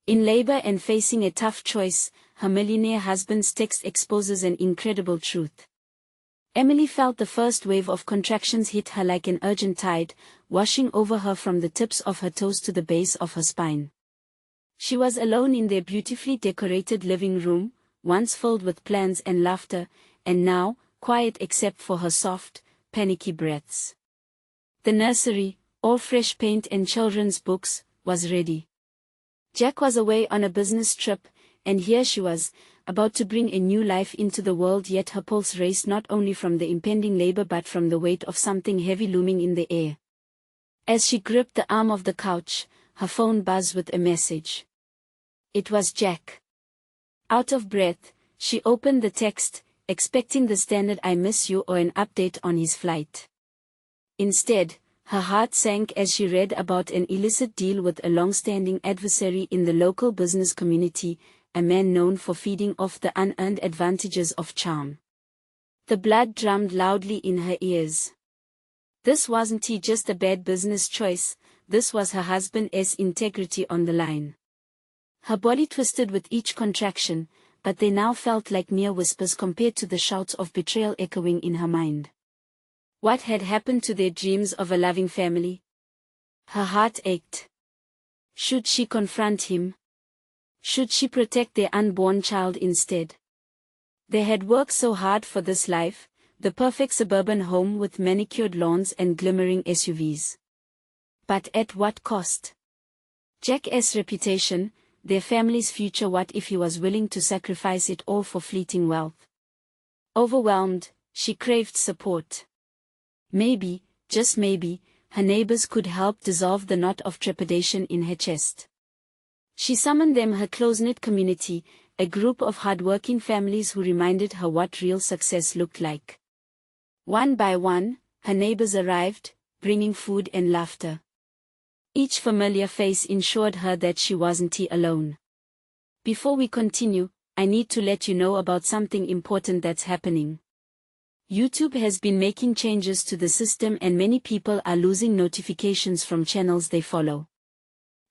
In labor and facing a tough choice, her millionaire husband's text exposes an incredible truth. Emily felt the first wave of contractions hit her like an urgent tide, washing over her from the tips of her toes to the base of her spine. She was alone in their beautifully decorated living room, once filled with plans and laughter, and now, quiet except for her soft, panicky breaths. The nursery, all fresh paint and children's books, was ready. Jack was away on a business trip, and here she was, about to bring a new life into the world, yet her pulse raced not only from the impending labor but from the weight of something heavy looming in the air. As she gripped the arm of the couch, her phone buzzed with a message. It was Jack. Out of breath, she opened the text, expecting the standard "I miss you" or an update on his flight. Instead, her heart sank as she read about an illicit deal with a long-standing adversary in the local business community, a man known for feeding off the unearned advantages of charm. The blood drummed loudly in her ears. This wasn't just a bad business choice, this was her husband's integrity on the line. Her body twisted with each contraction, but they now felt like mere whispers compared to the shouts of betrayal echoing in her mind. What had happened to their dreams of a loving family? Her heart ached. Should she confront him? Should she protect their unborn child instead? They had worked so hard for this life, the perfect suburban home with manicured lawns and glimmering SUVs. But at what cost? Jack's reputation, their family's future. What if he was willing to sacrifice it all for fleeting wealth? Overwhelmed, she craved support. Maybe, just maybe, her neighbors could help dissolve the knot of trepidation in her chest. She summoned them, her close-knit community, a group of hard-working families who reminded her what real success looked like. One by one, her neighbors arrived, bringing food and laughter. Each familiar face ensured her that she wasn't alone. Before we continue, I need to let you know about something important that's happening. YouTube has been making changes to the system and many people are losing notifications from channels they follow.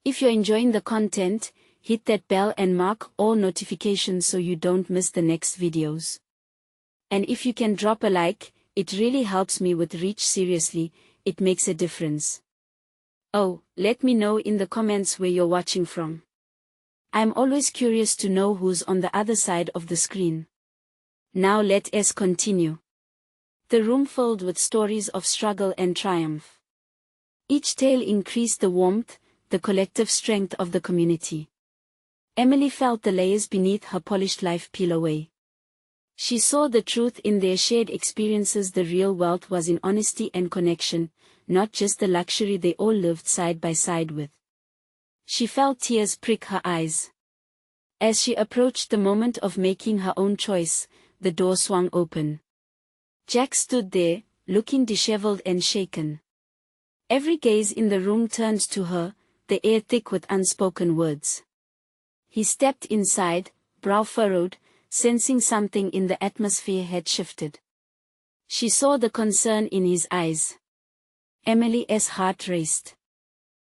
If you're enjoying the content, hit that bell and mark all notifications so you don't miss the next videos. And if you can drop a like, it really helps me with reach. Seriously, it makes a difference. Oh, let me know in the comments where you're watching from. I'm always curious to know who's on the other side of the screen. Now let us continue. The room filled with stories of struggle and triumph. Each tale increased the warmth, the collective strength of the community. Emily felt the layers beneath her polished life peel away. She saw the truth in their shared experiences. The real wealth was in honesty and connection, not just the luxury they all lived side by side with. She felt tears prick her eyes. As she approached the moment of making her own choice, the door swung open. Jack stood there, looking disheveled and shaken. Every gaze in the room turned to her, the air thick with unspoken words. He stepped inside, brow furrowed, sensing something in the atmosphere had shifted. She saw the concern in his eyes. Emily's heart raced.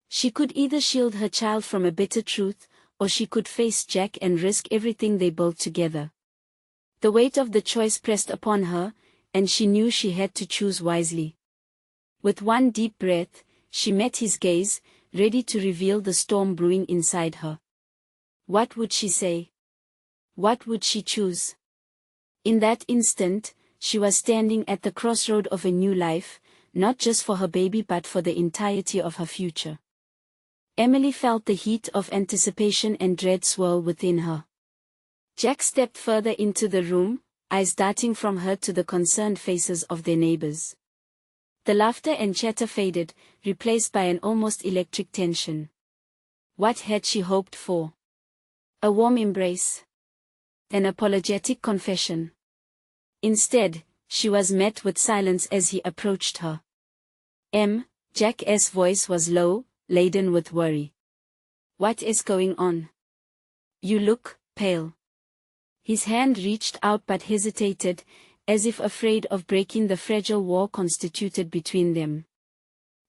She could either shield her child from a bitter truth, or she could face Jack and risk everything they built together. The weight of the choice pressed upon her, and she knew she had to choose wisely. With one deep breath, she met his gaze, ready to reveal the storm brewing inside her. What would she say? What would she choose? In that instant, she was standing at the crossroad of a new life, not just for her baby but for the entirety of her future. Emily felt the heat of anticipation and dread swirl within her. Jack stepped further into the room, eyes darting from her to the concerned faces of their neighbors. The laughter and chatter faded, replaced by an almost electric tension. What had she hoped for? A warm embrace? An apologetic confession? Instead, she was met with silence as he approached her. Jack's voice was low, laden with worry. What is going on? You look pale. His hand reached out but hesitated, as if afraid of breaking the fragile wall constituted between them.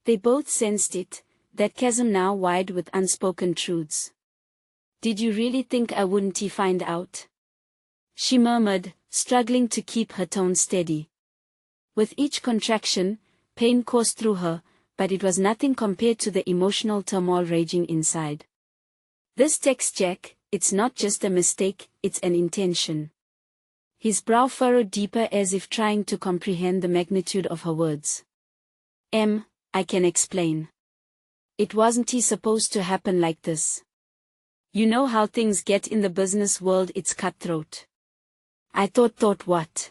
They both sensed it, that chasm now wide with unspoken truths. Did you really think I wouldn't find out? She murmured, struggling to keep her tone steady. With each contraction, pain coursed through her, but it was nothing compared to the emotional turmoil raging inside. This text, Jack, it's not just a mistake, it's an intention. His brow furrowed deeper as if trying to comprehend the magnitude of her words. I can explain. It wasn't supposed to happen like this. You know how things get in the business world, it's cutthroat. I thought what?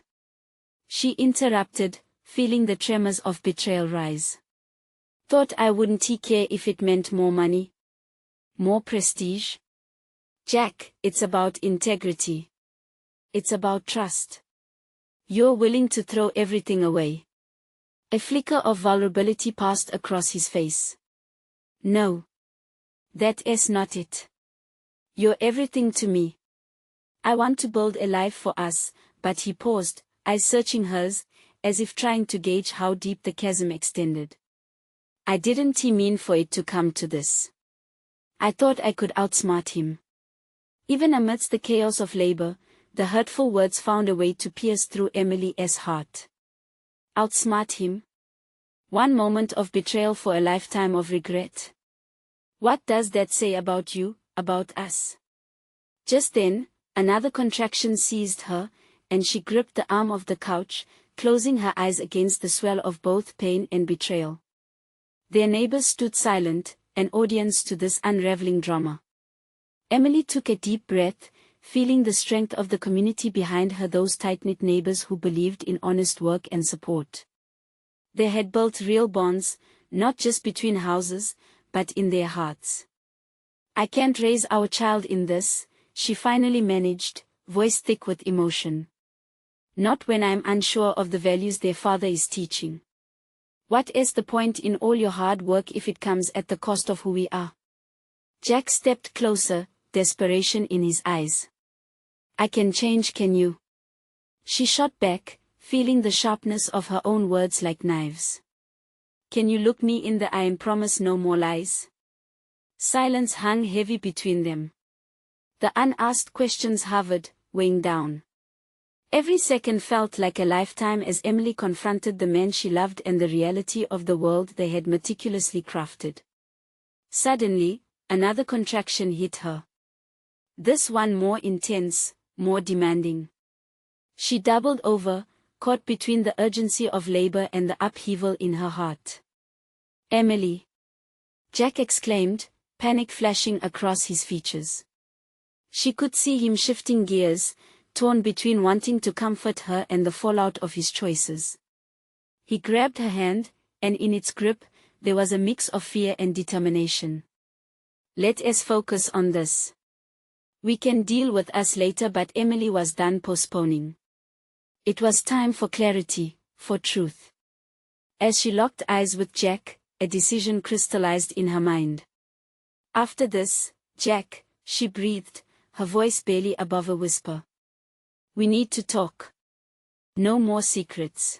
She interrupted, feeling the tremors of betrayal rise. Thought I wouldn't care if it meant more money? More prestige? Jack, it's about integrity. It's about trust. You're willing to throw everything away. A flicker of vulnerability passed across his face. No. That is not it. You're everything to me. I want to build a life for us, but he paused, eyes searching hers, as if trying to gauge how deep the chasm extended. I didn't mean for it to come to this. I thought I could outsmart him. Even amidst the chaos of labor, the hurtful words found a way to pierce through Emily's heart. Outsmart him? One moment of betrayal for a lifetime of regret. What does that say about you, about us? Just then, another contraction seized her, and she gripped the arm of the couch, closing her eyes against the swell of both pain and betrayal. Their neighbors stood silent, an audience to this unraveling drama. Emily took a deep breath, feeling the strength of the community behind her, those tight-knit neighbors who believed in honest work and support. They had built real bonds, not just between houses, but in their hearts. I can't raise our child in this, she finally managed, voice thick with emotion. Not when I'm unsure of the values their father is teaching. What is the point in all your hard work if it comes at the cost of who we are? Jack stepped closer, desperation in his eyes. I can change, can you? She shot back, feeling the sharpness of her own words like knives. Can you look me in the eye and promise no more lies? Silence hung heavy between them. The unasked questions hovered, weighing down. Every second felt like a lifetime as Emily confronted the man she loved and the reality of the world they had meticulously crafted. Suddenly, another contraction hit her. This one more intense, more demanding. She doubled over, caught between the urgency of labor and the upheaval in her heart. Emily! Jack exclaimed, panic flashing across his features. She could see him shifting gears, torn between wanting to comfort her and the fallout of his choices. He grabbed her hand, and in its grip, there was a mix of fear and determination. Let us focus on this. We can deal with us later, but Emily was done postponing. It was time for clarity, for truth. As she locked eyes with Jack, a decision crystallized in her mind. After this, Jack, she breathed, her voice barely above a whisper. We need to talk. No more secrets.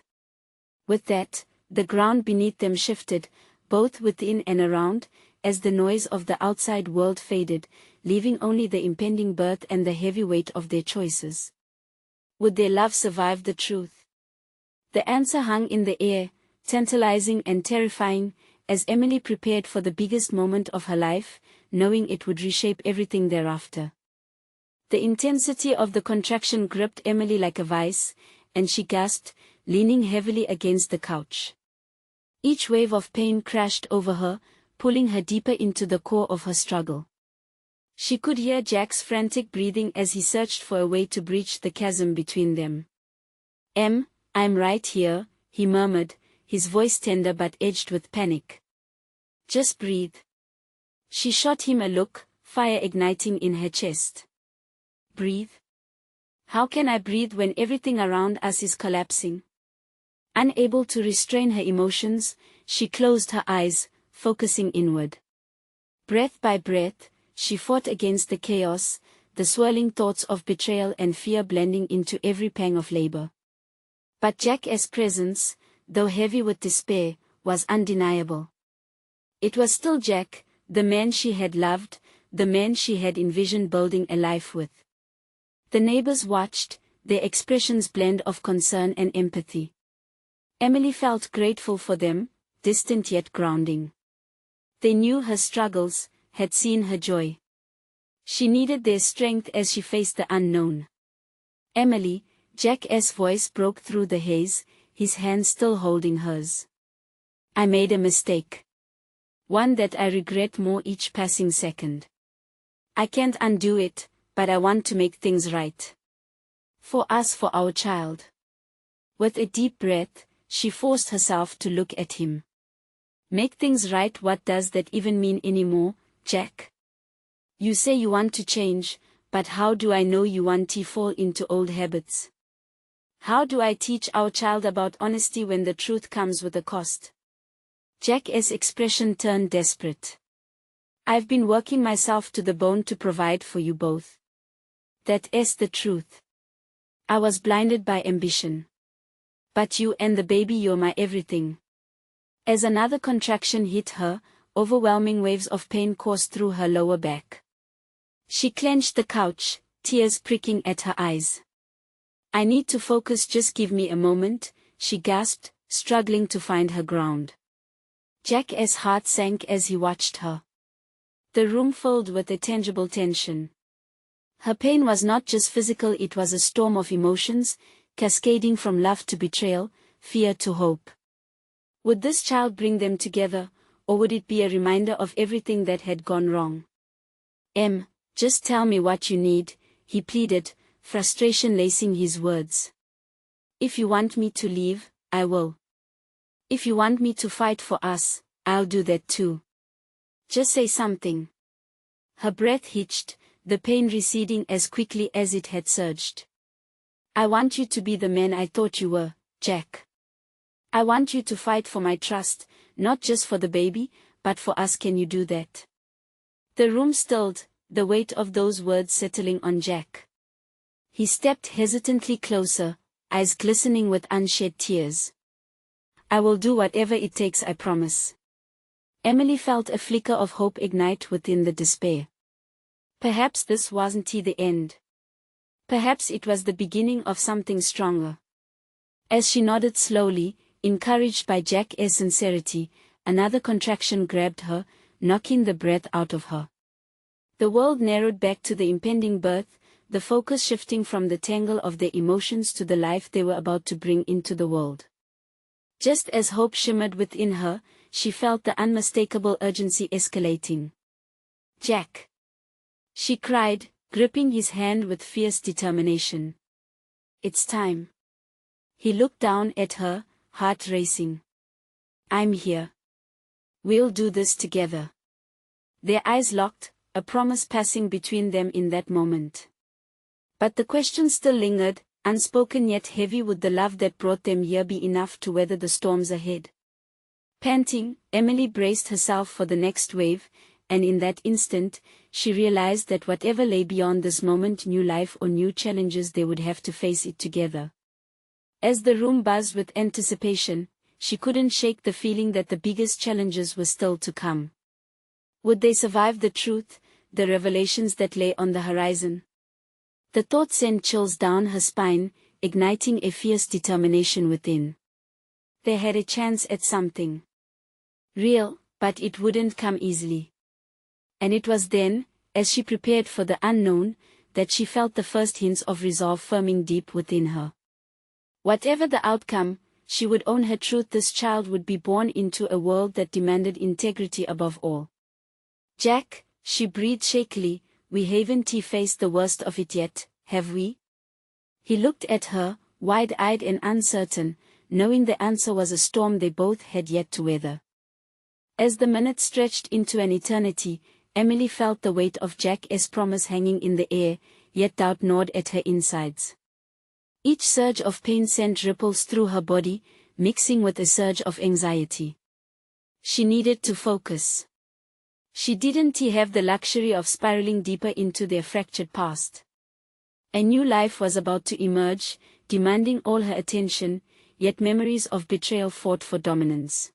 With that, the ground beneath them shifted, both within and around, as the noise of the outside world faded, leaving only the impending birth and the heavy weight of their choices. Would their love survive the truth? The answer hung in the air, tantalizing and terrifying, as Emily prepared for the biggest moment of her life, knowing it would reshape everything thereafter. The intensity of the contraction gripped Emily like a vice, and she gasped, leaning heavily against the couch. Each wave of pain crashed over her, pulling her deeper into the core of her struggle. She could hear Jack's frantic breathing as he searched for a way to breach the chasm between them. I'm right here, he murmured, his voice tender but edged with panic. Just breathe. She shot him a look, fire igniting in her chest. Breathe? How can I breathe when everything around us is collapsing? Unable to restrain her emotions, she closed her eyes, focusing inward. Breath by breath, she fought against the chaos, the swirling thoughts of betrayal and fear blending into every pang of labor. But Jack's presence, though heavy with despair, was undeniable. It was still Jack, the man she had loved, the man she had envisioned building a life with. The neighbors watched, their expressions blend of concern and empathy. Emily felt grateful for them, distant yet grounding. They knew her struggles, had seen her joy. She needed their strength as she faced the unknown. Emily, Jack's voice broke through the haze, his hand still holding hers. I made a mistake. One that I regret more each passing second. I can't undo it, but I want to make things right. For us, for our child. With a deep breath, she forced herself to look at him. Make things right, what does that even mean anymore, Jack? You say you want to change, but how do I know you want to fall into old habits? How do I teach our child about honesty when the truth comes with a cost? Jack's expression turned desperate. I've been working myself to the bone to provide for you both. That's the truth. I was blinded by ambition. But you and the baby, you're my everything. As another contraction hit her, overwhelming waves of pain coursed through her lower back. She clenched the couch, tears pricking at her eyes. I need to focus, just give me a moment, she gasped, struggling to find her ground. Jack's heart sank as he watched her. The room filled with a tangible tension. Her pain was not just physical, it was a storm of emotions, cascading from love to betrayal, fear to hope. Would this child bring them together, or would it be a reminder of everything that had gone wrong? Just tell me what you need, he pleaded, frustration lacing his words. If you want me to leave, I will. If you want me to fight for us, I'll do that too. Just say something. Her breath hitched, the pain receding as quickly as it had surged. I want you to be the man I thought you were, Jack. I want you to fight for my trust, not just for the baby, but for us. Can you do that? The room stilled, the weight of those words settling on Jack. He stepped hesitantly closer, eyes glistening with unshed tears. I will do whatever it takes, I promise. Emily felt a flicker of hope ignite within the despair. Perhaps this wasn't the end. Perhaps it was the beginning of something stronger. As she nodded slowly, encouraged by Jack's sincerity, another contraction grabbed her, knocking the breath out of her. The world narrowed back to the impending birth, the focus shifting from the tangle of their emotions to the life they were about to bring into the world. Just as hope shimmered within her, she felt the unmistakable urgency escalating. Jack! She cried, gripping his hand with fierce determination. It's time. He looked down at her, heart racing. I'm here. We'll do this together. Their eyes locked, a promise passing between them in that moment. But the question still lingered, unspoken yet heavy. Would the love that brought them here be enough to weather the storms ahead? Panting, Emily braced herself for the next wave, and in that instant, she realized that whatever lay beyond this moment, new life or new challenges, they would have to face it together. As the room buzzed with anticipation, she couldn't shake the feeling that the biggest challenges were still to come. Would they survive the truth, the revelations that lay on the horizon? The thought sent chills down her spine, igniting a fierce determination within. They had a chance at something real, but it wouldn't come easily. And it was then, as she prepared for the unknown, that she felt the first hints of resolve forming deep within her. Whatever the outcome, she would own her truth. This child would be born into a world that demanded integrity above all. Jack, she breathed shakily, we haven't faced the worst of it yet, have we? He looked at her, wide-eyed and uncertain, knowing the answer was a storm they both had yet to weather. As the minutes stretched into an eternity, Emily felt the weight of Jack's promise hanging in the air, yet doubt gnawed at her insides. Each surge of pain sent ripples through her body, mixing with a surge of anxiety. She needed to focus. She didn't have the luxury of spiraling deeper into their fractured past. A new life was about to emerge, demanding all her attention, yet memories of betrayal fought for dominance.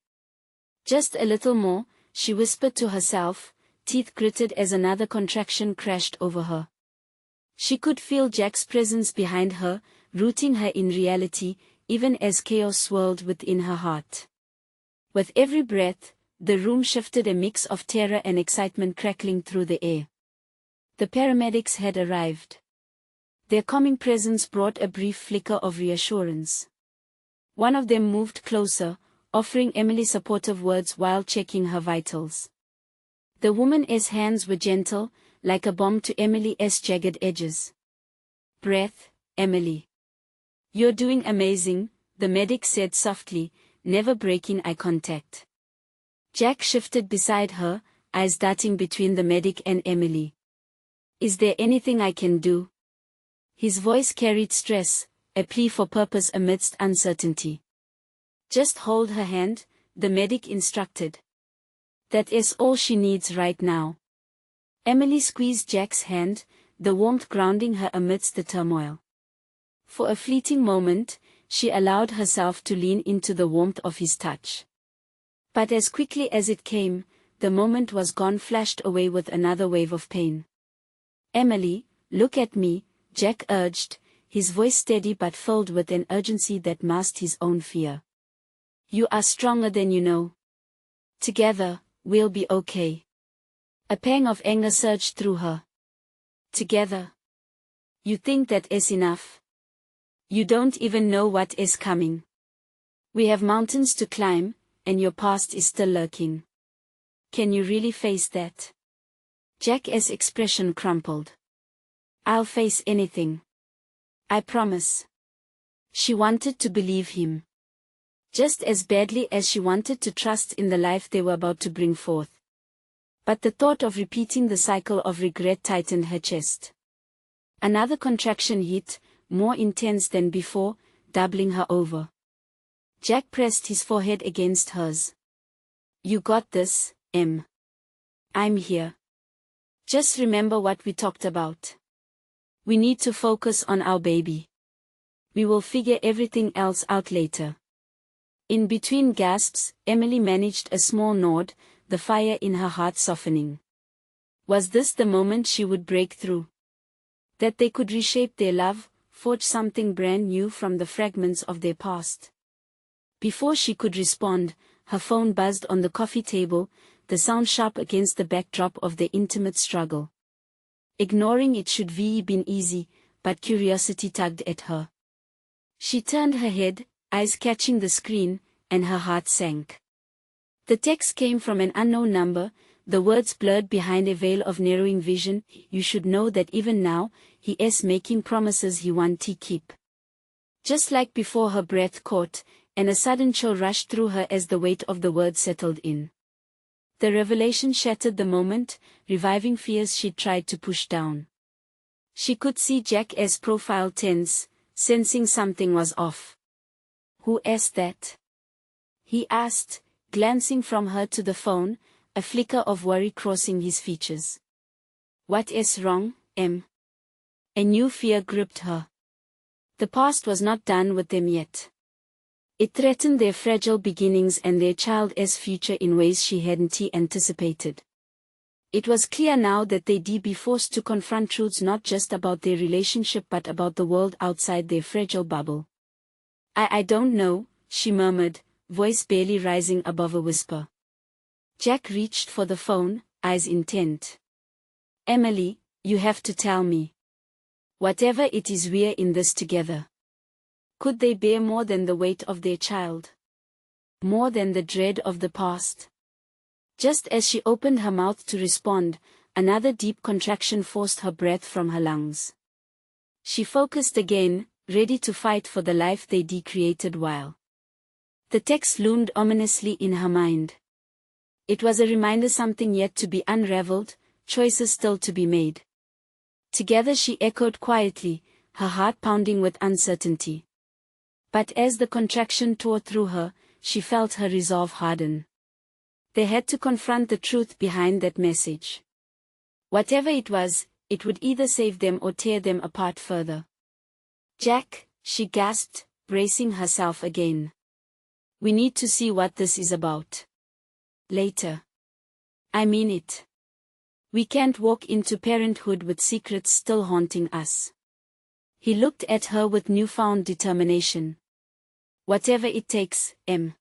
Just a little more, she whispered to herself, teeth gritted as another contraction crashed over her. She could feel Jack's presence behind her, rooting her in reality, even as chaos swirled within her heart. With every breath, the room shifted, a mix of terror and excitement crackling through the air. The paramedics had arrived. Their calming presence brought a brief flicker of reassurance. One of them moved closer, offering Emily supportive words while checking her vitals. The woman's hands were gentle, like a balm to Emily's jagged edges. "Breath, Emily. You're doing amazing," the medic said softly, never breaking eye contact. Jack shifted beside her, eyes darting between the medic and Emily. "Is there anything I can do?" His voice carried stress, a plea for purpose amidst uncertainty. "Just hold her hand," the medic instructed. "That is all she needs right now." Emily squeezed Jack's hand, the warmth grounding her amidst the turmoil. For a fleeting moment, she allowed herself to lean into the warmth of his touch. But as quickly as it came, the moment was gone, flashed away with another wave of pain. "Emily, look at me," Jack urged, his voice steady but filled with an urgency that masked his own fear. "You are stronger than you know. Together, we'll be okay." A pang of anger surged through her. "Together? You think that is enough? You don't even know what is coming. We have mountains to climb, and your past is still lurking. Can you really face that?" Jack's expression crumpled. "I'll face anything. I promise." She wanted to believe him. Just as badly as she wanted to trust in the life they were about to bring forth. But the thought of repeating the cycle of regret tightened her chest. Another contraction hit, more intense than before, doubling her over. Jack pressed his forehead against hers. "You got this, Em. I'm here. Just remember what we talked about. We need to focus on our baby. We will figure everything else out later." In between gasps, Emily managed a small nod, the fire in her heart softening. Was this the moment she would break through? That they could reshape their love, forge something brand new from the fragments of their past? Before she could respond, her phone buzzed on the coffee table, the sound sharp against the backdrop of their intimate struggle. Ignoring it should have been easy, but curiosity tugged at her. She turned her head, eyes catching the screen, and her heart sank. The text came from an unknown number, the words blurred behind a veil of narrowing vision. "You should know that even now, he is making promises he won't keep." Just like before, her breath caught, and a sudden chill rushed through her as the weight of the word settled in. The revelation shattered the moment, reviving fears she'd tried to push down. She could see Jack's profile tense, sensing something was off. "Who is that?" he asked, glancing from her to the phone, a flicker of worry crossing his features. "What is wrong, Em?" A new fear gripped her. The past was not done with them yet. It threatened their fragile beginnings and their child's future in ways she hadn't anticipated. It was clear now that they'd be forced to confront truths not just about their relationship but about the world outside their fragile bubble. I don't know," she murmured, voice barely rising above a whisper. Jack reached for the phone, eyes intent. "Emily, you have to tell me. Whatever it is, we're in this together." Could they bear more than the weight of their child? More than the dread of the past? Just as she opened her mouth to respond, another deep contraction forced her breath from her lungs. She focused again, ready to fight for the life they'd created while. The text loomed ominously in her mind. It was a reminder, something yet to be unraveled, choices still to be made. Together, she echoed quietly, her heart pounding with uncertainty. But as the contraction tore through her, she felt her resolve harden. They had to confront the truth behind that message. Whatever it was, it would either save them or tear them apart further. "Jack," she gasped, bracing herself again. "We need to see what this is about. Later. I mean it. We can't walk into parenthood with secrets still haunting us. He looked at her with newfound determination. Whatever it takes, Em.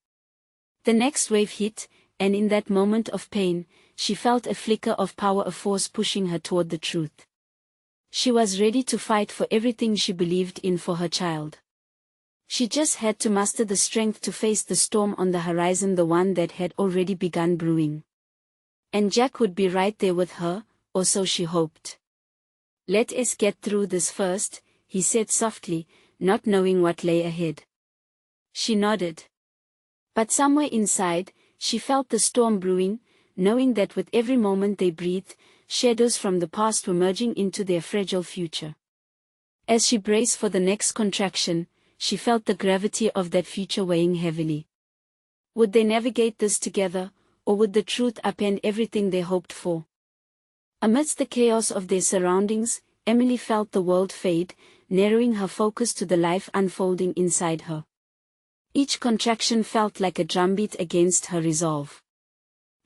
The next wave hit, and in that moment of pain, she felt a flicker of power, a force pushing her toward the truth. She was ready to fight for everything she believed in for her child. She just had to muster the strength to face the storm on the horizon, the one that had already begun brewing. And Jack would be right there with her, or so she hoped. "Let us get through this first," he said softly, not knowing what lay ahead. She nodded. But somewhere inside, she felt the storm brewing, knowing that with every moment they breathed, shadows from the past were merging into their fragile future. As she braced for the next contraction, she felt the gravity of that future weighing heavily. Would they navigate this together, or would the truth upend everything they hoped for? Amidst the chaos of their surroundings, Emily felt the world fade, narrowing her focus to the life unfolding inside her. Each contraction felt like a drumbeat against her resolve.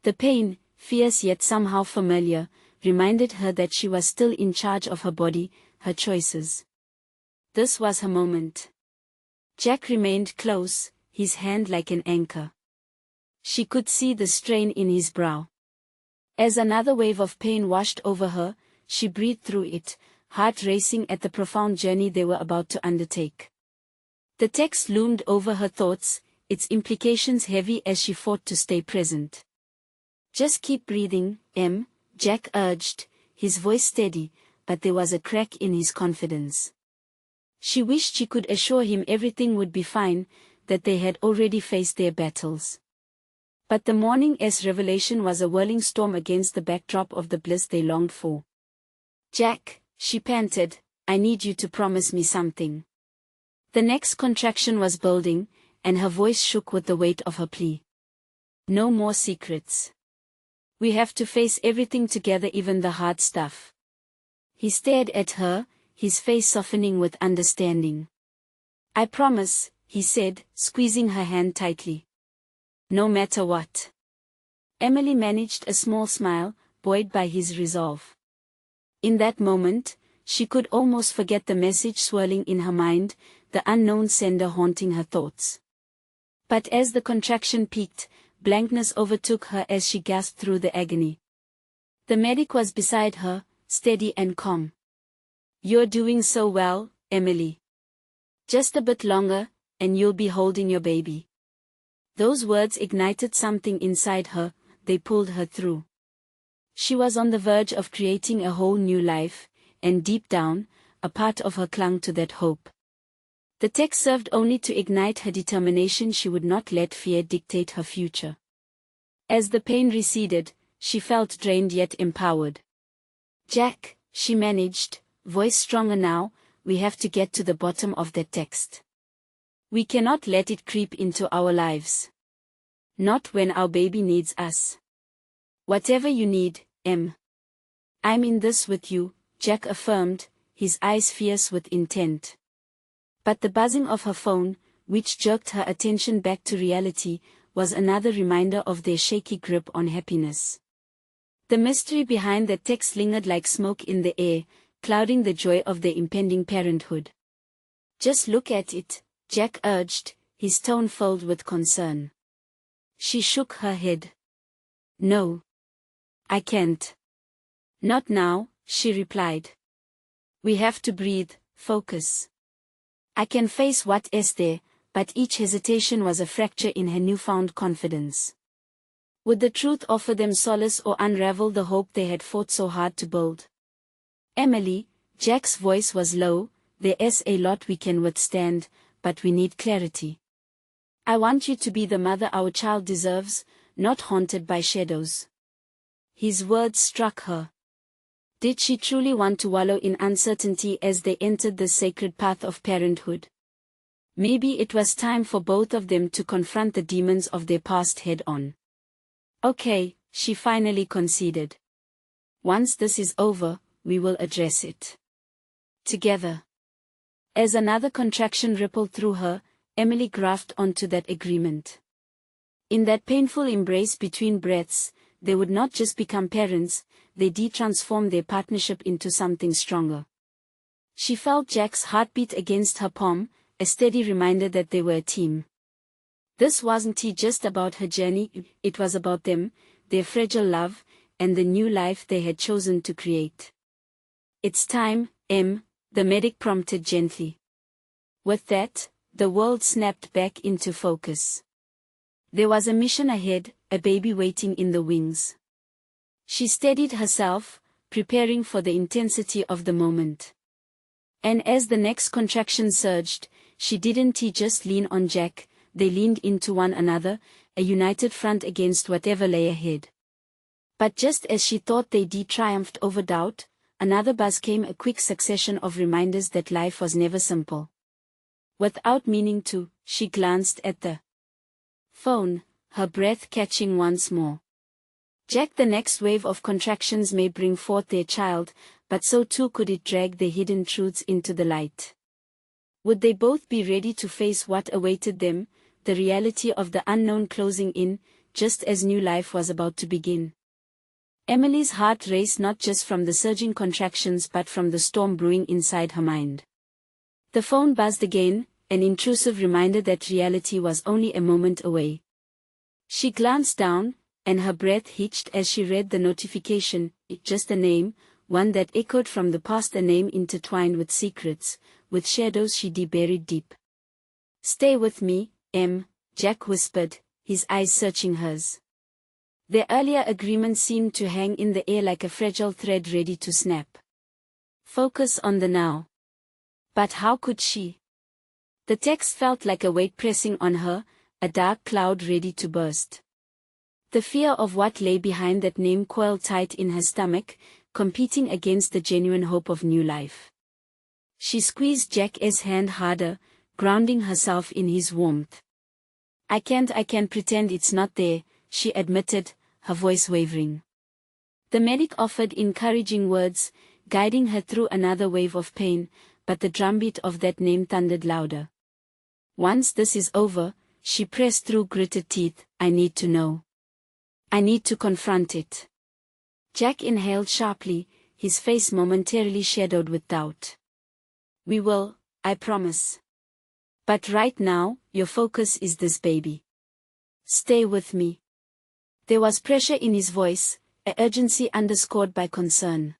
The pain, fierce yet somehow familiar, reminded her that she was still in charge of her body, her choices. This was her moment. Jack remained close, his hand like an anchor. She could see the strain in his brow. As another wave of pain washed over her, she breathed through it, heart racing at the profound journey they were about to undertake. The text loomed over her thoughts, its implications heavy as she fought to stay present. "Just keep breathing, Em," Jack urged, his voice steady, but there was a crack in his confidence. She wished she could assure him everything would be fine, that they had already faced their battles. But the morning's revelation was a whirling storm against the backdrop of the bliss they longed for. "Jack," she panted, "I need you to promise me something." The next contraction was building, and her voice shook with the weight of her plea. "No more secrets. We have to face everything together, even the hard stuff." He stared at her, his face softening with understanding. "I promise," he said, squeezing her hand tightly. "No matter what." Emily managed a small smile, buoyed by his resolve. In that moment, she could almost forget the message swirling in her mind, the unknown sender haunting her thoughts. But as the contraction peaked, blankness overtook her as she gasped through the agony. The medic was beside her, steady and calm. "You're doing so well, Emily. Just a bit longer, and you'll be holding your baby." Those words ignited something inside her, they pulled her through. She was on the verge of creating a whole new life, and deep down, a part of her clung to that hope. The text served only to ignite her determination. She would not let fear dictate her future. As the pain receded, she felt drained yet empowered. "Jack," she managed, voice stronger now, "we have to get to the bottom of that text. We cannot let it creep into our lives. Not when our baby needs us. Whatever you need, Em. I'm in this with you," Jack affirmed, his eyes fierce with intent. But the buzzing of her phone, which jerked her attention back to reality, was another reminder of their shaky grip on happiness. The mystery behind the text lingered like smoke in the air, clouding the joy of their impending parenthood. "Just look at it," Jack urged, his tone filled with concern. She shook her head. "No. I can't. Not now," she replied. "We have to breathe, focus. I can face what is there," but each hesitation was a fracture in her newfound confidence. Would the truth offer them solace or unravel the hope they had fought so hard to build? "Emily," Jack's voice was low, "there's a lot we can withstand, but we need clarity. I want you to be the mother our child deserves, not haunted by shadows." His words struck her. Did she truly want to wallow in uncertainty as they entered the sacred path of parenthood? Maybe it was time for both of them to confront the demons of their past head-on. "Okay," she finally conceded. "Once this is over, we will address it. Together." As another contraction rippled through her, Emily grasped onto that agreement. In that painful embrace between breaths, they would not just become parents, they transform their partnership into something stronger. She felt Jack's heartbeat against her palm, a steady reminder that they were a team. This wasn't just about her journey, it was about them, their fragile love, and the new life they had chosen to create. "It's time, Em," the medic prompted gently. With that, the world snapped back into focus. There was a mission ahead, a baby waiting in the wings. She steadied herself, preparing for the intensity of the moment. And as the next contraction surged, she didn't just lean on Jack, they leaned into one another, a united front against whatever lay ahead. But just as she thought they triumphed over doubt, another buzz came, a quick succession of reminders that life was never simple. Without meaning to, she glanced at the phone, her breath catching once more. Jack, the next wave of contractions may bring forth their child, but so too could it drag their hidden truths into the light. Would they both be ready to face what awaited them, the reality of the unknown closing in, just as new life was about to begin? Emily's heart raced not just from the surging contractions but from the storm brewing inside her mind. The phone buzzed again, an intrusive reminder that reality was only a moment away. She glanced down, and her breath hitched as she read the notification. Just a name, one that echoed from the past, a name intertwined with secrets, with shadows she buried deep. "Stay with me, Em," Jack whispered, his eyes searching hers. Their earlier agreement seemed to hang in the air like a fragile thread ready to snap. Focus on the now. But how could she? The text felt like a weight pressing on her, a dark cloud ready to burst. The fear of what lay behind that name coiled tight in her stomach, competing against the genuine hope of new life. She squeezed Jack's hand harder, grounding herself in his warmth. I can't pretend it's not there," she admitted, her voice wavering. The medic offered encouraging words, guiding her through another wave of pain, but the drumbeat of that name thundered louder. "Once this is over," she pressed through gritted teeth, "I need to know. I need to confront it." Jack inhaled sharply, his face momentarily shadowed with doubt. "We will, I promise. But right now, your focus is this baby. Stay with me." There was pressure in his voice, an urgency underscored by concern.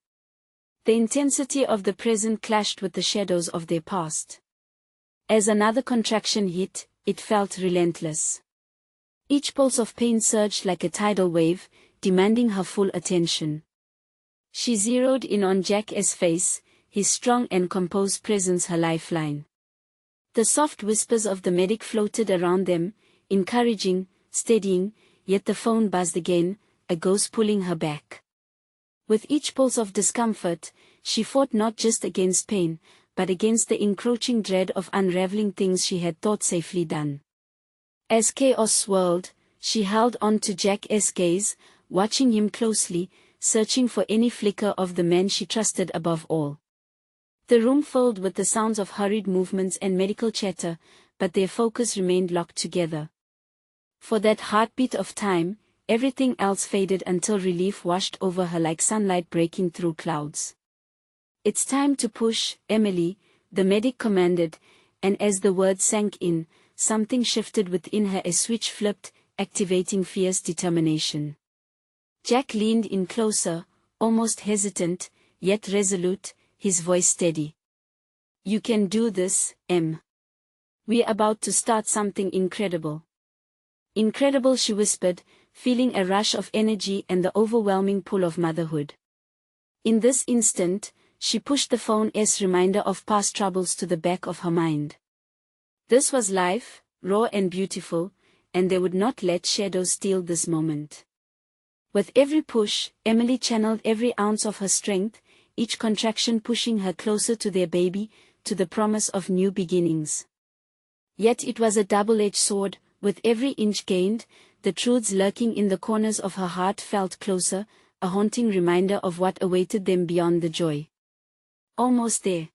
The intensity of the present clashed with the shadows of their past. As another contraction hit, it felt relentless. Each pulse of pain surged like a tidal wave, demanding her full attention. She zeroed in on Jack's face, his strong and composed presence her lifeline. The soft whispers of the medic floated around them, encouraging, steadying, yet the phone buzzed again, a ghost pulling her back. With each pulse of discomfort, she fought not just against pain, but against the encroaching dread of unraveling things she had thought safely done. As chaos swirled, she held on to Jack's gaze, watching him closely, searching for any flicker of the man she trusted above all. The room filled with the sounds of hurried movements and medical chatter, but their focus remained locked together. For that heartbeat of time, everything else faded until relief washed over her like sunlight breaking through clouds. "It's time to push, Emily," the medic commanded, and as the words sank in, something shifted within her, a switch flipped, activating fierce determination. Jack leaned in closer, almost hesitant, yet resolute, his voice steady. "You can do this, Em. We're about to start something incredible." "Incredible," she whispered, feeling a rush of energy and the overwhelming pull of motherhood. In this instant, she pushed the phone's reminder of past troubles to the back of her mind. This was life, raw and beautiful, and they would not let shadows steal this moment. With every push, Emily channeled every ounce of her strength, each contraction pushing her closer to their baby, to the promise of new beginnings. Yet it was a double-edged sword, with every inch gained, the truths lurking in the corners of her heart felt closer, a haunting reminder of what awaited them beyond the joy. "Almost there,"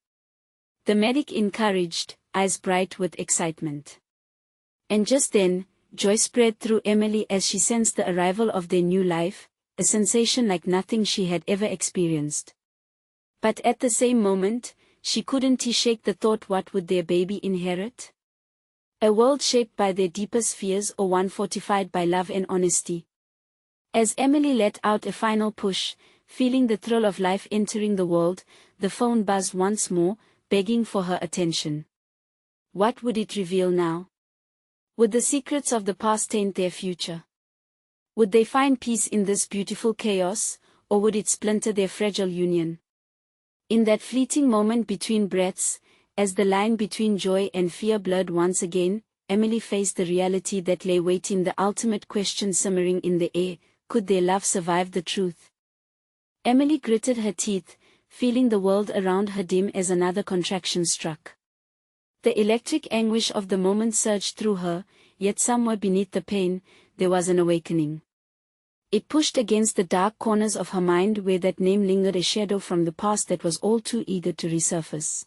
the medic encouraged, eyes bright with excitement. And just then, joy spread through Emily as she sensed the arrival of their new life, a sensation like nothing she had ever experienced. But at the same moment, she couldn't shake the thought, what would their baby inherit? A world shaped by their deepest fears, or one fortified by love and honesty? As Emily let out a final push, feeling the thrill of life entering the world, the phone buzzed once more, begging for her attention. What would it reveal now? Would the secrets of the past taint their future? Would they find peace in this beautiful chaos, or would it splinter their fragile union? In that fleeting moment between breaths, as the line between joy and fear blurred once again, Emily faced the reality that lay waiting, the ultimate question simmering in the air: could their love survive the truth? Emily gritted her teeth, feeling the world around her dim as another contraction struck. The electric anguish of the moment surged through her, yet somewhere beneath the pain, there was an awakening. It pushed against the dark corners of her mind where that name lingered, a shadow from the past that was all too eager to resurface.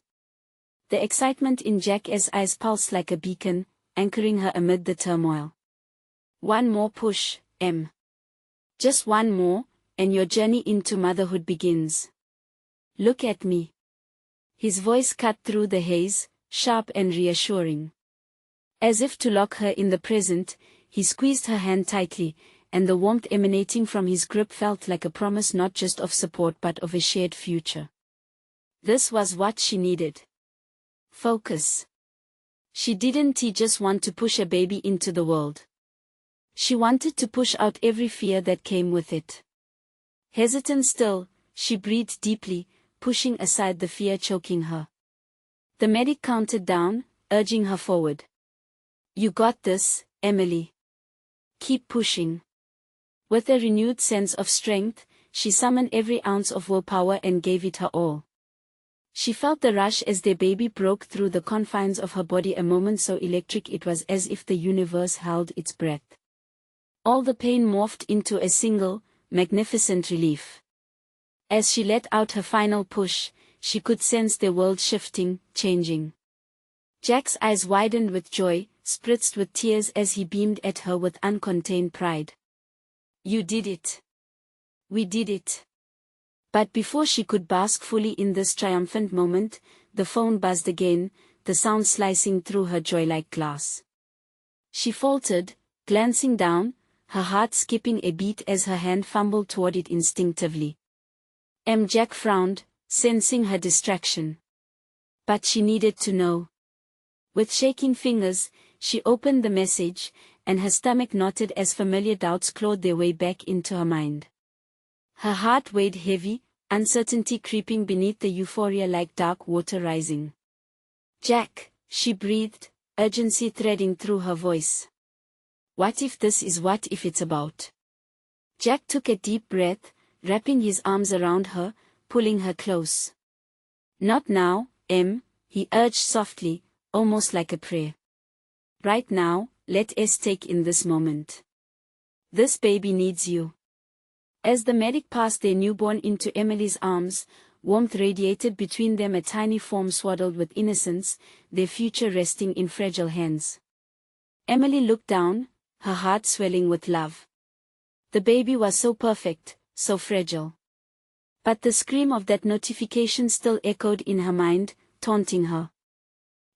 The excitement in Jack's eyes pulsed like a beacon, anchoring her amid the turmoil. One more push, Em. Just one more, and your journey into motherhood begins. Look at me. His voice cut through the haze, sharp and reassuring. As if to lock her in the present, he squeezed her hand tightly, and the warmth emanating from his grip felt like a promise not just of support but of a shared future. This was what she needed. Focus. She didn't just want to push a baby into the world. She wanted to push out every fear that came with it. Hesitant still, she breathed deeply, pushing aside the fear choking her. The medic counted down, urging her forward. You got this, Emily. Keep pushing. With a renewed sense of strength, she summoned every ounce of willpower and gave it her all. She felt the rush as their baby broke through the confines of her body, a moment so electric it was as if the universe held its breath. All the pain morphed into a single, magnificent relief. As she let out her final push, she could sense their world shifting, changing. Jack's eyes widened with joy, spritzed with tears as he beamed at her with uncontained pride. You did it. We did it. But before she could bask fully in this triumphant moment, the phone buzzed again, the sound slicing through her joy like glass. She faltered, glancing down, her heart skipping a beat as her hand fumbled toward it instinctively. Jack frowned, sensing her distraction. But she needed to know. With shaking fingers, she opened the message, and her stomach knotted as familiar doubts clawed their way back into her mind. Her heart weighed heavy, uncertainty creeping beneath the euphoria like dark water rising. Jack, she breathed, urgency threading through her voice. What if this is what if it's about? Jack took a deep breath, wrapping his arms around her, pulling her close. Not now, Em, he urged softly, almost like a prayer. Right now, let us take in this moment. This baby needs you. As the medic passed their newborn into Emily's arms, warmth radiated between them, a tiny form swaddled with innocence, their future resting in fragile hands. Emily looked down, her heart swelling with love. The baby was so perfect, so fragile. But the scream of that notification still echoed in her mind, taunting her.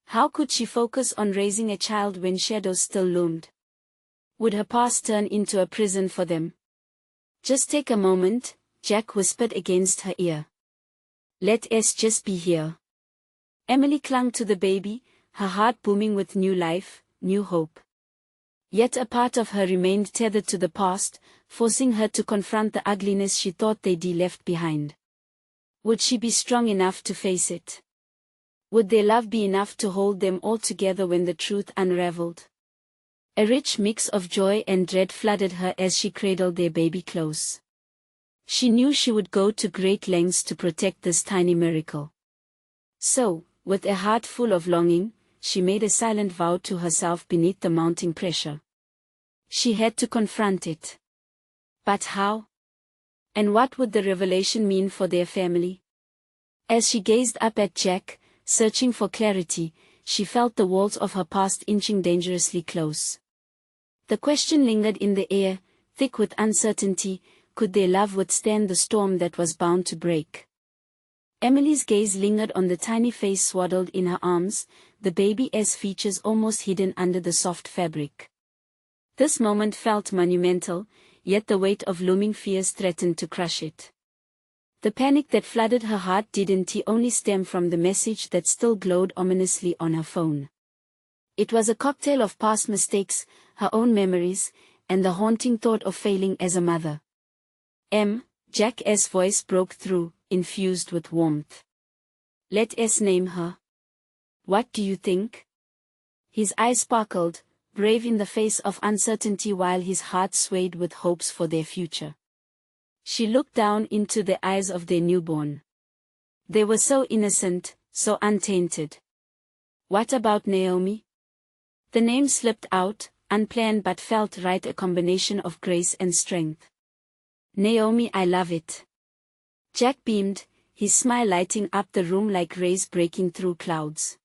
How could she focus on raising a child when shadows still loomed? Would her past turn into a prison for them? Just take a moment, Jack whispered against her ear. Let us just be here. Emily clung to the baby, her heart booming with new life, new hope. Yet a part of her remained tethered to the past, forcing her to confront the ugliness she thought they'd left behind. Would she be strong enough to face it? Would their love be enough to hold them all together when the truth unraveled? A rich mix of joy and dread flooded her as she cradled their baby close. She knew she would go to great lengths to protect this tiny miracle. So, with a heart full of longing, she made a silent vow to herself beneath the mounting pressure. She had to confront it. But how? And what would the revelation mean for their family? As she gazed up at Jack, searching for clarity, she felt the walls of her past inching dangerously close. The question lingered in the air, thick with uncertainty: could their love withstand the storm that was bound to break? Emily's gaze lingered on the tiny face swaddled in her arms, the baby's features almost hidden under the soft fabric. This moment felt monumental, yet the weight of looming fears threatened to crush it. The panic that flooded her heart didn't only stem from the message that still glowed ominously on her phone. It was a cocktail of past mistakes, her own memories, and the haunting thought of failing as a mother. Jack's voice broke through, infused with warmth. Let us name her. What do you think? His eyes sparkled, brave in the face of uncertainty while his heart swayed with hopes for their future. She looked down into the eyes of their newborn. They were so innocent, so untainted. What about Naomi? The name slipped out, unplanned but felt right, a combination of grace and strength. Naomi, I love it. Jack beamed, his smile lighting up the room like rays breaking through clouds.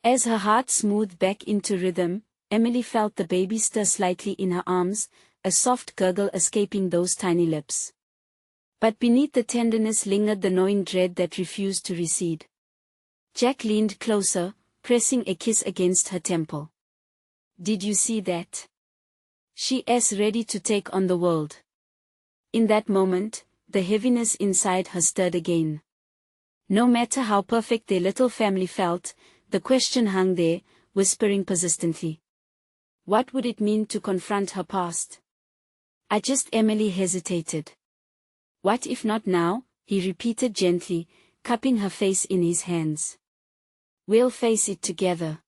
As her heart smoothed back into rhythm, Emily felt the baby stir slightly in her arms, a soft gurgle escaping those tiny lips. But beneath the tenderness lingered the gnawing dread that refused to recede. Jack leaned closer, pressing a kiss against her temple. Did you see that? She's ready to take on the world. In that moment, the heaviness inside her stirred again. No matter how perfect their little family felt, the question hung there, whispering persistently. What would it mean to confront her past? Emily hesitated. What if not now? He repeated gently, cupping her face in his hands. We'll face it together.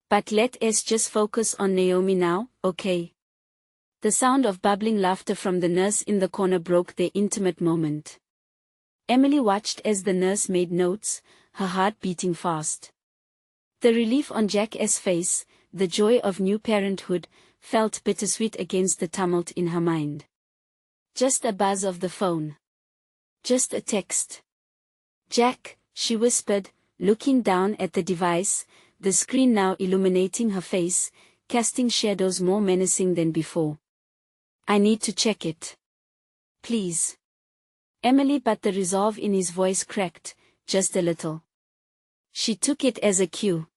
But let us just focus on Naomi now, okay? The sound of bubbling laughter from the nurse in the corner broke their intimate moment. Emily watched as the nurse made notes, her heart beating fast. The relief on Jack's face, the joy of new parenthood, felt bittersweet against the tumult in her mind. Just a buzz of the phone. Just a text. Jack, she whispered, looking down at the device, the screen now illuminating her face, casting shadows more menacing than before. I need to check it. Please. Emily, but the resolve in his voice cracked, just a little. She took it as a cue.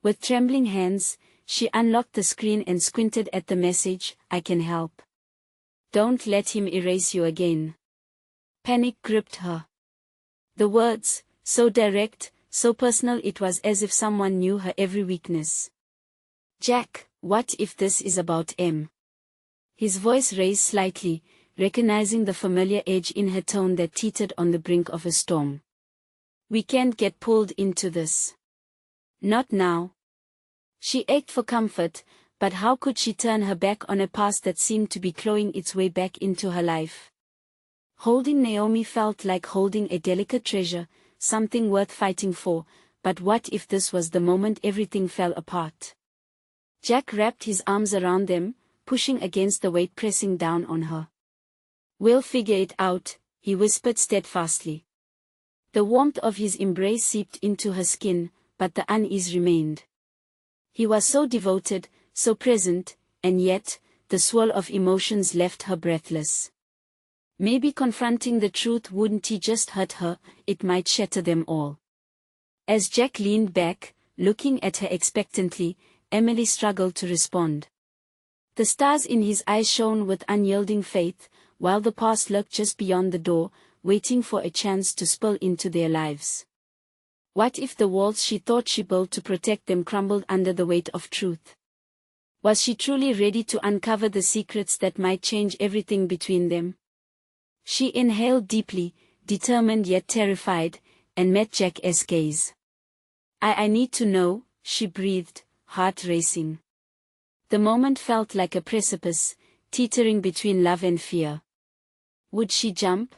With trembling hands, she unlocked the screen and squinted at the message, I can help. Don't let him erase you again. Panic gripped her. The words, so direct, so personal, it was as if someone knew her every weakness. Jack, what if this is about M? His voice raised slightly, recognizing the familiar edge in her tone that teetered on the brink of a storm. We can't get pulled into this. Not now. She ached for comfort, but how could she turn her back on a past that seemed to be clawing its way back into her life? Holding Naomi felt like holding a delicate treasure, something worth fighting for, but what if this was the moment everything fell apart? Jack wrapped his arms around them, pushing against the weight pressing down on her. We'll figure it out, he whispered steadfastly. The warmth of his embrace seeped into her skin, but the unease remained. He was so devoted, so present, and yet, the swirl of emotions left her breathless. Maybe confronting the truth wouldn't just hurt her, it might shatter them all. As Jack leaned back, looking at her expectantly, Emily struggled to respond. The stars in his eyes shone with unyielding faith, while the past lurked just beyond the door, waiting for a chance to spill into their lives. What if the walls she thought she built to protect them crumbled under the weight of truth? Was she truly ready to uncover the secrets that might change everything between them? She inhaled deeply, determined yet terrified, and met Jack's gaze. I need to know, she breathed, heart racing. The moment felt like a precipice, teetering between love and fear. Would she jump?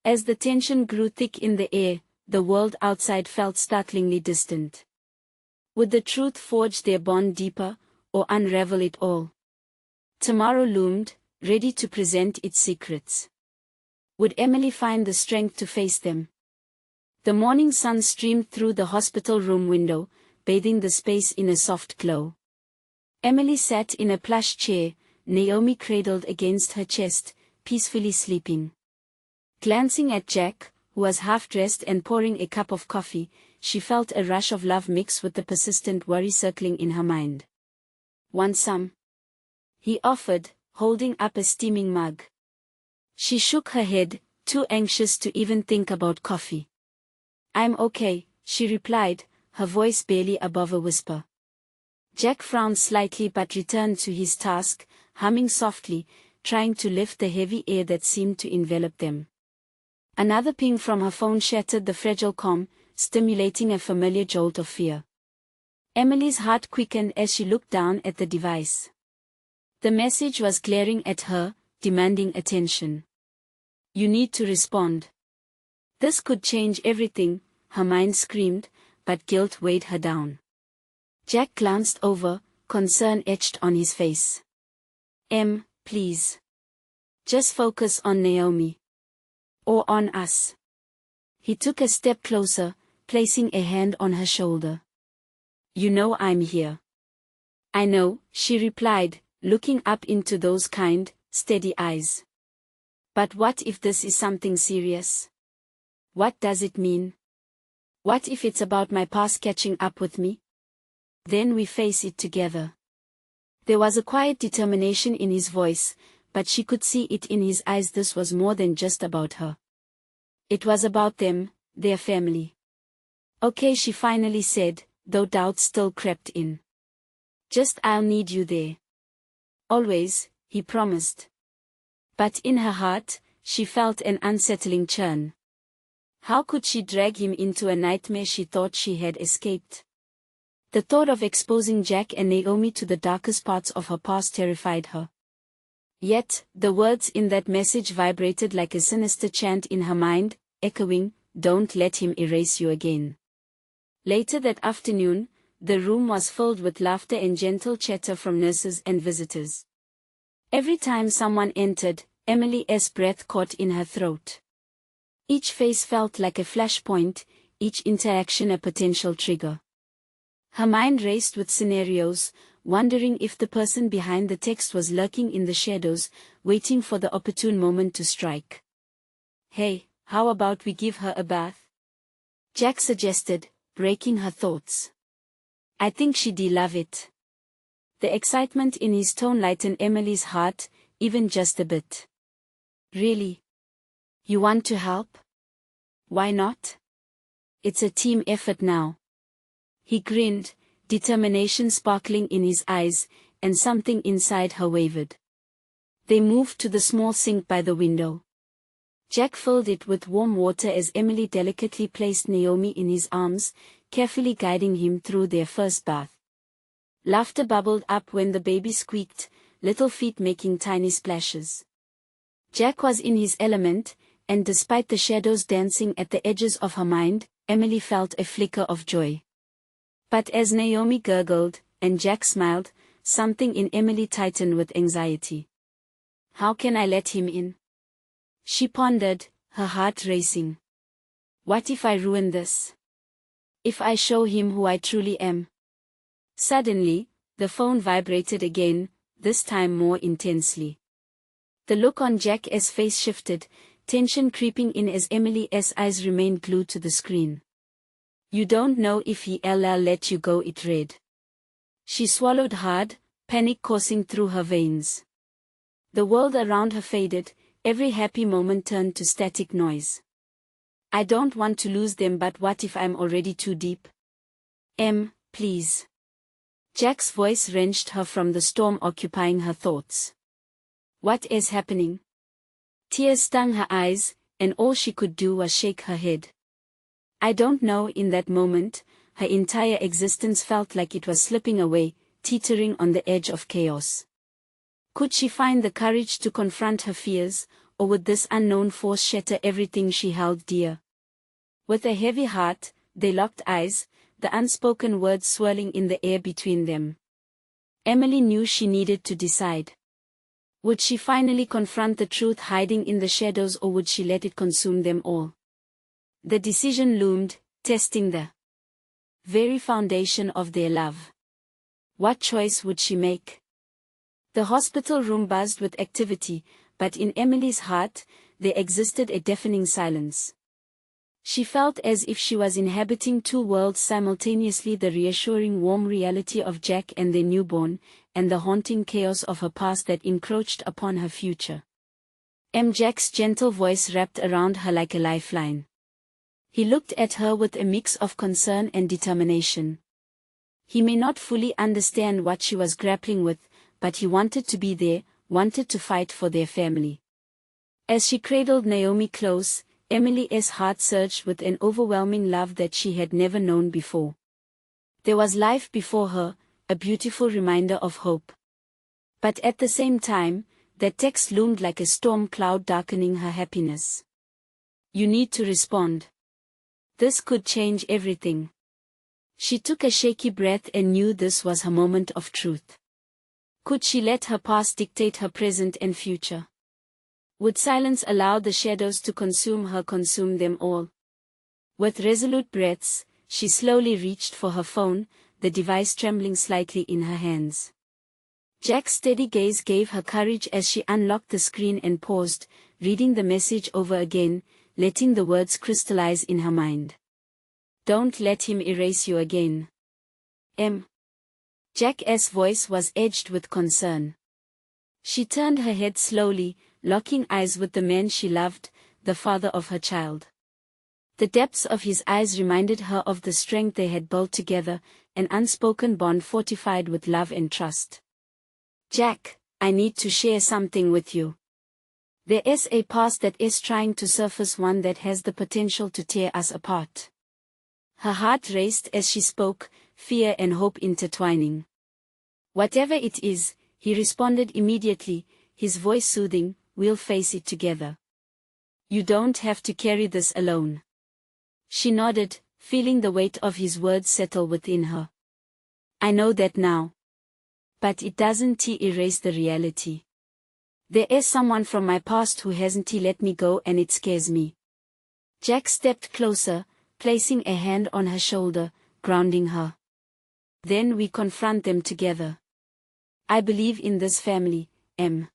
As the tension grew thick in the air, the world outside felt startlingly distant. Would the truth forge their bond deeper, or unravel it all? Tomorrow loomed, ready to present its secrets. Would Emily find the strength to face them? The morning sun streamed through the hospital room window, bathing the space in a soft glow. Emily sat in a plush chair, Naomi cradled against her chest, peacefully sleeping. Glancing at Jack, who was half-dressed and pouring a cup of coffee, she felt a rush of love mix with the persistent worry circling in her mind. "Want some?" he offered, holding up a steaming mug. She shook her head, too anxious to even think about coffee. "I'm okay," she replied, her voice barely above a whisper. Jack frowned slightly but returned to his task, humming softly, trying to lift the heavy air that seemed to envelop them. Another ping from her phone shattered the fragile calm, stimulating a familiar jolt of fear. Emily's heart quickened as she looked down at the device. The message was glaring at her, demanding attention. "You need to respond." This could change everything, her mind screamed, but guilt weighed her down. Jack glanced over, concern etched on his face. Please. Just focus on Naomi. Or on us." He took a step closer, placing a hand on her shoulder. "You know I'm here." "I know," she replied, looking up into those kind, steady eyes. "But what if this is something serious? What does it mean? What if it's about my past catching up with me? Then we face it together." There was a quiet determination in his voice, but she could see it in his eyes. This was more than just about her. It was about them, their family. "Okay," she finally said, though doubt still crept in. "Just I'll need you there." "Always," he promised. But in her heart, she felt an unsettling churn. How could she drag him into a nightmare she thought she had escaped? The thought of exposing Jack and Naomi to the darkest parts of her past terrified her. Yet, the words in that message vibrated like a sinister chant in her mind, echoing, "Don't let him erase you again." Later that afternoon, the room was filled with laughter and gentle chatter from nurses and visitors. Every time someone entered, Emily's breath caught in her throat. Each face felt like a flashpoint, each interaction a potential trigger. Her mind raced with scenarios, wondering if the person behind the text was lurking in the shadows, waiting for the opportune moment to strike. "Hey, how about we give her a bath?" Jack suggested, breaking her thoughts. "I think she'd love it." The excitement in his tone lightened Emily's heart, even just a bit. "Really? You want to help? Why not? It's a team effort now." He grinned, determination sparkling in his eyes, and something inside her wavered. They moved to the small sink by the window. Jack filled it with warm water as Emily delicately placed Naomi in his arms, carefully guiding him through their first bath. Laughter bubbled up when the baby squeaked, little feet making tiny splashes. Jack was in his element, and despite the shadows dancing at the edges of her mind, Emily felt a flicker of joy. But as Naomi gurgled, and Jack smiled, something in Emily tightened with anxiety. "How can I let him in?" she pondered, her heart racing. "What if I ruin this? If I show him who I truly am?" Suddenly, the phone vibrated again, this time more intensely. The look on Jack's face shifted, tension creeping in as Emily's eyes remained glued to the screen. "You don't know if he'll let you go," it read. She swallowed hard, panic coursing through her veins. The world around her faded, every happy moment turned to static noise. "I don't want to lose them, but what if I'm already too deep? Please." Jack's voice wrenched her from the storm occupying her thoughts. "What is happening?" Tears stung her eyes, and all she could do was shake her head. "I don't know." In that moment, her entire existence felt like it was slipping away, teetering on the edge of chaos. Could she find the courage to confront her fears, or would this unknown force shatter everything she held dear? With a heavy heart, they locked eyes, the unspoken words swirling in the air between them. Emily knew she needed to decide. Would she finally confront the truth hiding in the shadows, or would she let it consume them all? The decision loomed, testing the very foundation of their love. What choice would she make? The hospital room buzzed with activity, but in Emily's heart, there existed a deafening silence. She felt as if she was inhabiting two worlds simultaneously, the reassuring warm reality of Jack and their newborn, and the haunting chaos of her past that encroached upon her future. Jack's gentle voice wrapped around her like a lifeline. He looked at her with a mix of concern and determination. He may not fully understand what she was grappling with, but he wanted to be there, wanted to fight for their family. As she cradled Naomi close, Emily's heart surged with an overwhelming love that she had never known before. There was life before her, a beautiful reminder of hope. But at the same time, that text loomed like a storm cloud darkening her happiness. You need to respond. This could change everything. She took a shaky breath and knew this was her moment of truth. Could she let her past dictate her present and future? Would silence allow the shadows to consume them all? With resolute breaths, she slowly reached for her phone, the device trembling slightly in her hands. Jack's steady gaze gave her courage as she unlocked the screen and paused, reading the message over again, letting the words crystallize in her mind. Don't let him erase you again. Jack's voice was edged with concern. She turned her head slowly, locking eyes with the man she loved, the father of her child. The depths of his eyes reminded her of the strength they had built together, an unspoken bond fortified with love and trust. Jack, I need to share something with you. There is a past that is trying to surface, one that has the potential to tear us apart. Her heart raced as she spoke, fear and hope intertwining. Whatever it is, he responded immediately, his voice soothing, we'll face it together. You don't have to carry this alone. She nodded, feeling the weight of his words settle within her. I know that now. But it doesn't erase the reality. There is someone from my past who hasn't let me go, and it scares me. Jack stepped closer, placing a hand on her shoulder, grounding her. Then we confront them together. I believe in this family, Em.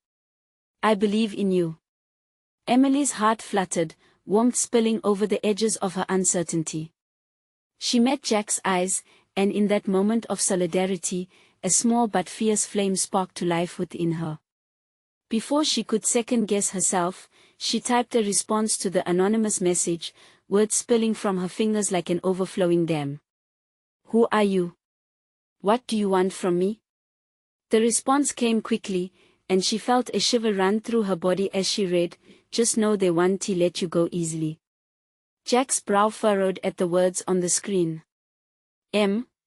I believe in you. Emily's heart fluttered, warmth spilling over the edges of her uncertainty. She met Jack's eyes, and in that moment of solidarity, a small but fierce flame sparked to life within her. Before she could second-guess herself, she typed a response to the anonymous message, words spilling from her fingers like an overflowing dam. Who are you? What do you want from me? The response came quickly, and she felt a shiver run through her body as she read, just know they won't let you go easily. Jack's brow furrowed at the words on the screen.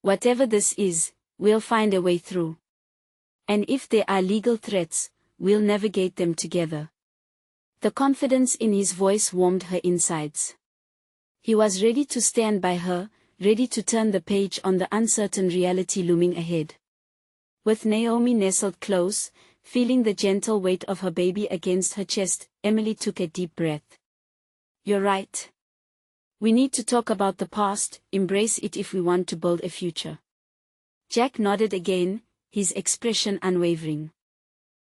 Whatever this is, we'll find a way through. And if there are legal threats, we'll navigate them together. The confidence in his voice warmed her insides. He was ready to stand by her, ready to turn the page on the uncertain reality looming ahead. With Naomi nestled close, feeling the gentle weight of her baby against her chest, Emily took a deep breath. You're right. We need to talk about the past, embrace it if we want to build a future. Jack nodded again, his expression unwavering.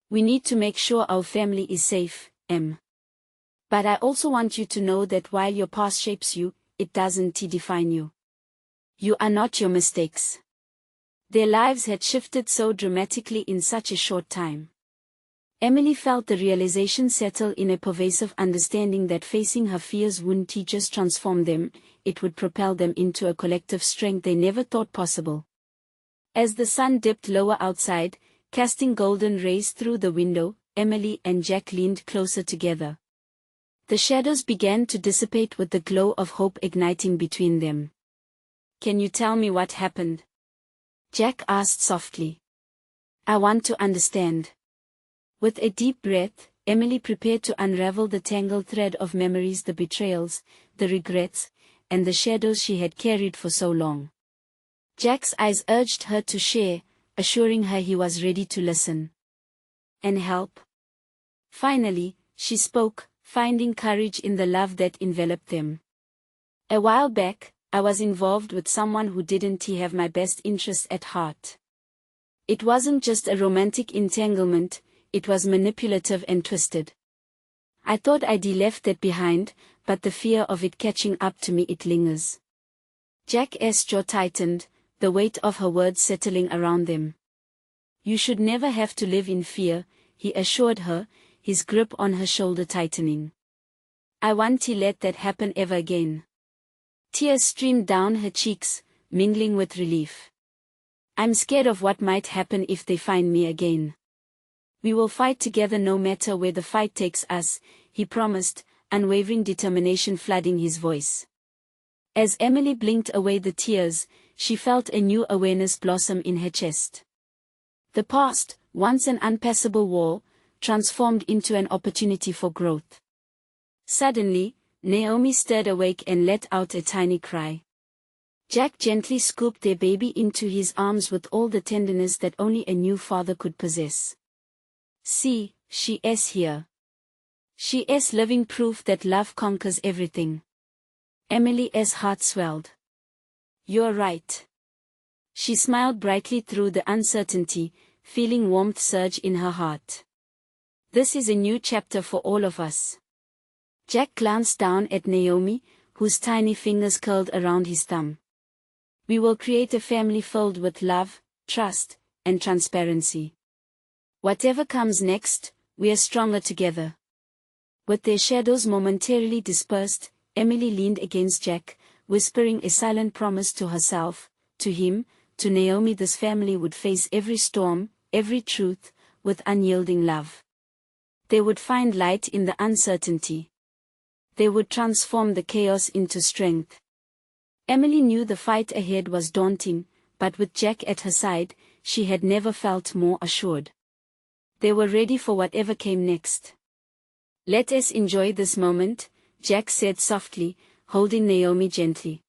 We need to make sure our family is safe, Em. But I also want you to know that while your past shapes you, it doesn't define you. You are not your mistakes. Their lives had shifted so dramatically in such a short time. Emily felt the realization settle in, a pervasive understanding that facing her fears wouldn't just transform them, it would propel them into a collective strength they never thought possible. As the sun dipped lower outside, casting golden rays through the window, Emily and Jack leaned closer together. The shadows began to dissipate with the glow of hope igniting between them. Can you tell me what happened? Jack asked softly. I want to understand. With a deep breath, Emily prepared to unravel the tangled thread of memories, the betrayals, the regrets, and the shadows she had carried for so long. Jack's eyes urged her to share, assuring her he was ready to listen and help. Finally, she spoke, finding courage in the love that enveloped them. A while back, I was involved with someone who didn't have my best interests at heart. It wasn't just a romantic entanglement, it was manipulative and twisted. I thought I'd left that behind, but the fear of it catching up to me, it lingers. Jack's jaw tightened, the weight of her words settling around them. You should never have to live in fear, he assured her, his grip on her shoulder tightening. I won't let that happen ever again. Tears streamed down her cheeks, mingling with relief. I'm scared of what might happen if they find me again. We will fight together no matter where the fight takes us, he promised, unwavering determination flooding his voice. As Emily blinked away the tears, she felt a new awareness blossom in her chest. The past, once an unpassable wall, transformed into an opportunity for growth. Suddenly, Naomi stirred awake and let out a tiny cry. Jack gently scooped their baby into his arms with all the tenderness that only a new father could possess. See, she is here. She is living proof that love conquers everything. Emily's heart swelled. You're right. She smiled brightly through the uncertainty, feeling warmth surge in her heart. This is a new chapter for all of us. Jack glanced down at Naomi, whose tiny fingers curled around his thumb. We will create a family filled with love, trust, and transparency. Whatever comes next, we are stronger together. With their shadows momentarily dispersed, Emily leaned against Jack, whispering a silent promise to herself, to him, to Naomi. This family would face every storm, every truth, with unyielding love. They would find light in the uncertainty. They would transform the chaos into strength. Emily knew the fight ahead was daunting, but with Jack at her side, she had never felt more assured. They were ready for whatever came next. Let us enjoy this moment, Jack said softly, holding Naomi gently.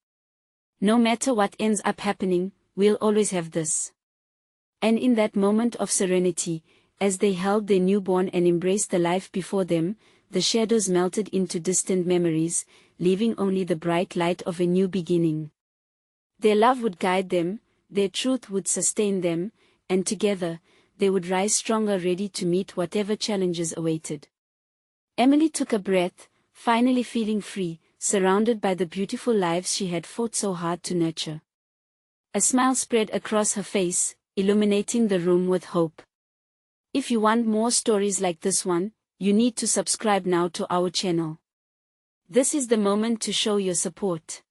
No matter what ends up happening, we'll always have this. And in that moment of serenity, as they held their newborn and embraced the life before them, the shadows melted into distant memories, leaving only the bright light of a new beginning. Their love would guide them, their truth would sustain them, and together, they would rise stronger, ready to meet whatever challenges awaited. Emily took a breath, finally feeling free, surrounded by the beautiful lives she had fought so hard to nurture. A smile spread across her face, illuminating the room with hope. If you want more stories like this one, you need to subscribe now to our channel. This is the moment to show your support.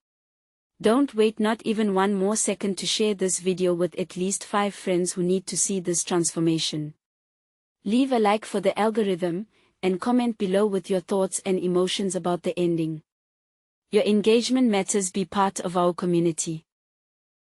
Don't wait not even one more second to share this video with at least 5 friends who need to see this transformation. Leave a like for the algorithm, and comment below with your thoughts and emotions about the ending. Your engagement matters. Be part of our community.